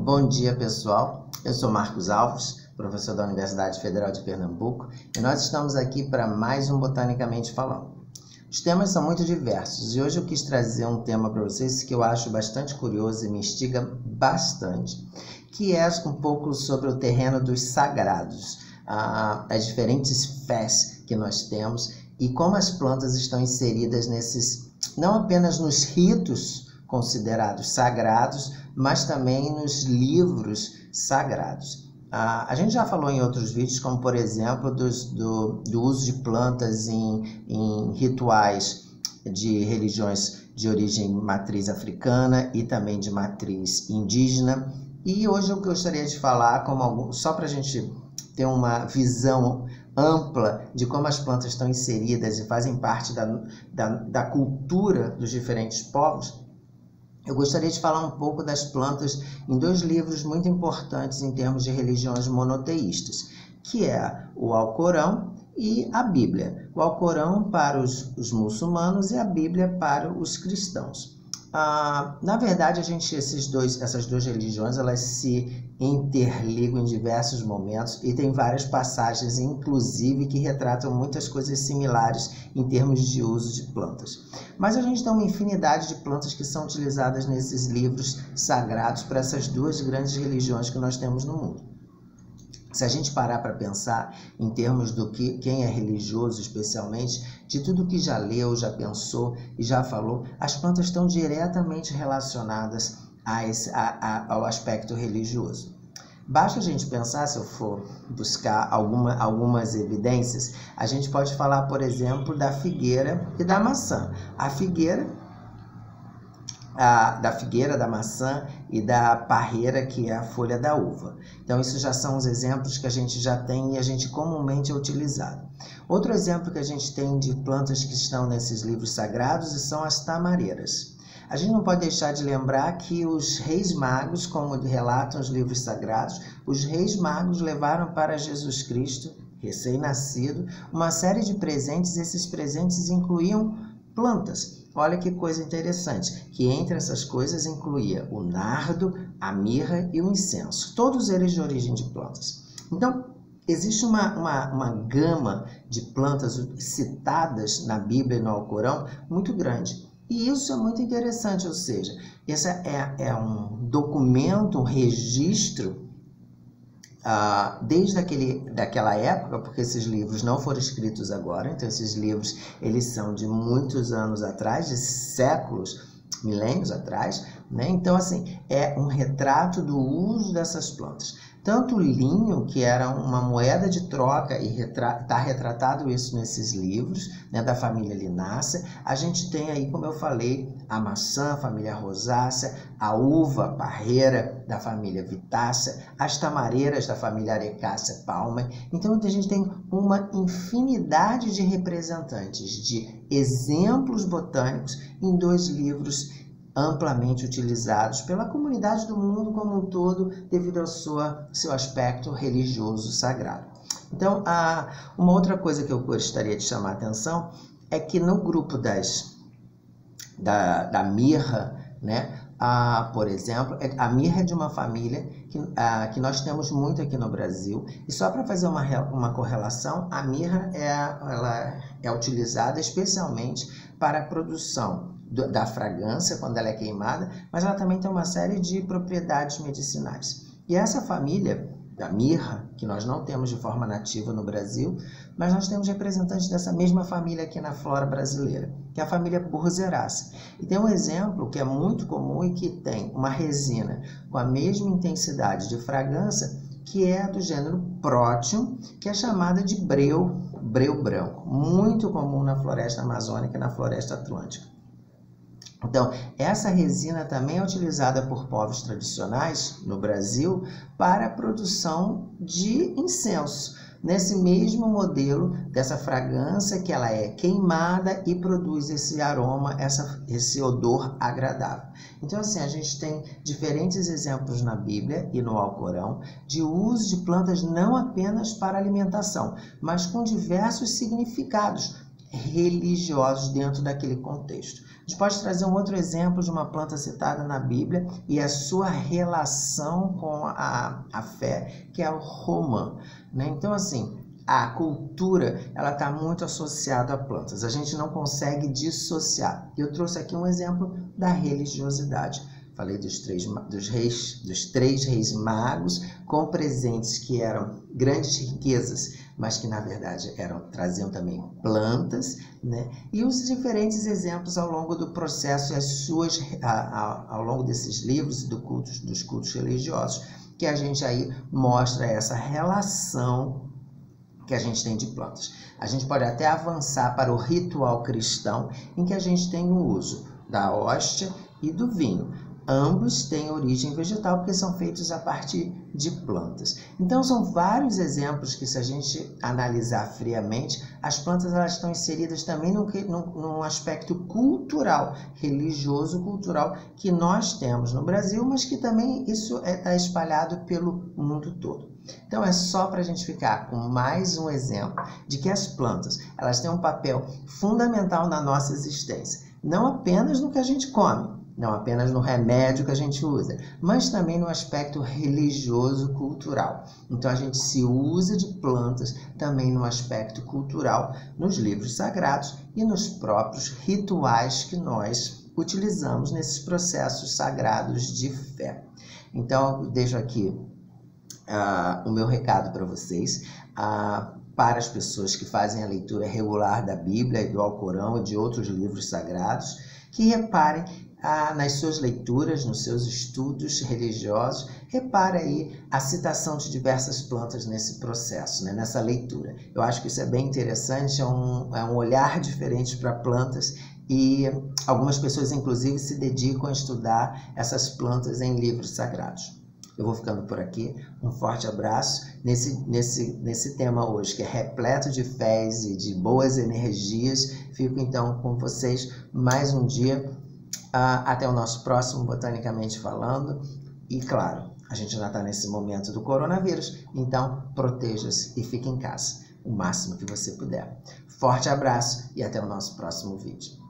Bom dia, pessoal. Eu sou Marcos Alves, professor da Universidade Federal de Pernambuco, e nós estamos aqui para mais um Botanicamente Falando. Os temas são muito diversos e hoje eu quis trazer um tema para vocês que eu acho bastante curioso e me instiga bastante, que é um pouco sobre o terreno dos sagrados, as diferentes fés que nós temos e como as plantas estão inseridas nesses, não apenas nos ritos considerados sagrados, mas também nos livros sagrados. A gente já falou em outros vídeos, como por exemplo do uso de plantas em rituais de religiões de origem matriz africana e também de matriz indígena. E hoje eu gostaria de falar, só para a gente ter uma visão ampla de como as plantas estão inseridas e fazem parte da cultura dos diferentes povos. Eu gostaria de falar um pouco das plantas em dois livros muito importantes em termos de religiões monoteístas, que é o Alcorão e a Bíblia. O Alcorão para os muçulmanos e a Bíblia para os cristãos. Na verdade, essas duas religiões elas se interligam em diversos momentos e tem várias passagens, inclusive, que retratam muitas coisas similares em termos de uso de plantas. Mas a gente tem uma infinidade de plantas que são utilizadas nesses livros sagrados para essas duas grandes religiões que nós temos no mundo. Se a gente parar para pensar em termos do que quem é religioso, especialmente, de tudo que já leu, já pensou e já falou, as plantas estão diretamente relacionadas ao aspecto religioso. Basta a gente pensar, se eu for buscar algumas evidências, a gente pode falar, por exemplo, da figueira e da maçã. A figueira, da maçã e da parreira, que é a folha da uva. Então, isso já são os exemplos que a gente já tem e a gente comumente é utilizado. Outro exemplo que a gente tem de plantas que estão nesses livros sagrados são as tamareiras. A gente não pode deixar de lembrar que os reis magos, como relatam os livros sagrados, os reis magos levaram para Jesus Cristo, recém-nascido, uma série de presentes. Esses presentes incluíam plantas. Olha que coisa interessante, que entre essas coisas incluía o nardo, a mirra e o incenso, todos eles de origem de plantas. Então, existe uma gama de plantas citadas na Bíblia e no Alcorão muito grande. E isso é muito interessante, ou seja, esse é um documento, um registro, desde daquela época, porque esses livros não foram escritos agora, então esses livros eles são de muitos anos atrás, de séculos, milênios atrás, né? Então, assim, é um retrato do uso dessas plantas. Tanto o linho, que era uma moeda de troca, e está retratado isso nesses livros, né, da família Linácea. A gente tem aí, como eu falei, a maçã, a família Rosácea, a uva, a parreira, da família Vitácea, as tamareiras, da família Arecácea palma. Então, a gente tem uma infinidade de representantes, de exemplos botânicos em dois livros amplamente utilizados pela comunidade do mundo como um todo devido ao seu aspecto religioso sagrado. Então, uma outra coisa que eu gostaria de chamar a atenção é que no grupo da mirra, né, por exemplo, a mirra é de uma família que nós temos muito aqui no Brasil, e só para fazer uma correlação, a mirra ela é utilizada especialmente para a produção da fragrância quando ela é queimada, mas ela também tem uma série de propriedades medicinais. E essa família da mirra, que nós não temos de forma nativa no Brasil, mas nós temos representantes dessa mesma família aqui na flora brasileira, que é a família Burseraceae. E tem um exemplo que é muito comum e que tem uma resina com a mesma intensidade de fragrância, que é do gênero Proteum, que é chamada de breu branco, muito comum na floresta amazônica e na floresta atlântica. Então, essa resina também é utilizada por povos tradicionais no Brasil para a produção de incenso, nesse mesmo modelo dessa fragrância que ela é queimada e produz esse aroma, esse odor agradável. Então, assim, a gente tem diferentes exemplos na Bíblia e no Alcorão de uso de plantas não apenas para alimentação, mas com diversos significados religiosos dentro daquele contexto. gente pode trazer um outro exemplo de uma planta citada na Bíblia e a sua relação com a fé, que é o romã, né? Então, assim, a cultura, ela está muito associada a plantas. A gente não consegue dissociar. Eu trouxe aqui um exemplo da religiosidade. Falei dos três reis magos com presentes que eram grandes riquezas, mas que na verdade traziam também plantas, né? E os diferentes exemplos ao longo do processo e ao longo desses livros dos cultos religiosos, que a gente aí mostra essa relação que a gente tem de plantas. A gente pode até avançar para o ritual cristão, em que a gente tem o uso da hóstia e do vinho. Ambos têm origem vegetal porque são feitos a partir de plantas. Então são vários exemplos que, se a gente analisar friamente, as plantas elas estão inseridas também num aspecto cultural, religioso cultural, que nós temos no Brasil, mas que também isso está espalhado pelo mundo todo. Então é só para a gente ficar com mais um exemplo de que as plantas elas têm um papel fundamental na nossa existência, não apenas no que a gente come, não apenas no remédio que a gente usa, mas também no aspecto religioso cultural. Então a gente se usa de plantas também no aspecto cultural, nos livros sagrados e nos próprios rituais que nós utilizamos nesses processos sagrados de fé. Então eu deixo aqui o meu recado para vocês, para as pessoas que fazem a leitura regular da Bíblia e do Alcorão e de outros livros sagrados, que reparem nas suas leituras, nos seus estudos religiosos, repare aí a citação de diversas plantas nesse processo, né, nessa leitura. Eu acho que isso é bem interessante, é um olhar diferente para plantas, e algumas pessoas inclusive se dedicam a estudar essas plantas em livros sagrados. Eu vou ficando por aqui, um forte abraço nesse tema hoje, que é repleto de fés e de boas energias. Fico então com vocês mais um dia, até o nosso próximo Botanicamente Falando. E claro, a gente já está nesse momento do coronavírus, então proteja-se e fique em casa o máximo que você puder. Forte abraço e até o nosso próximo vídeo.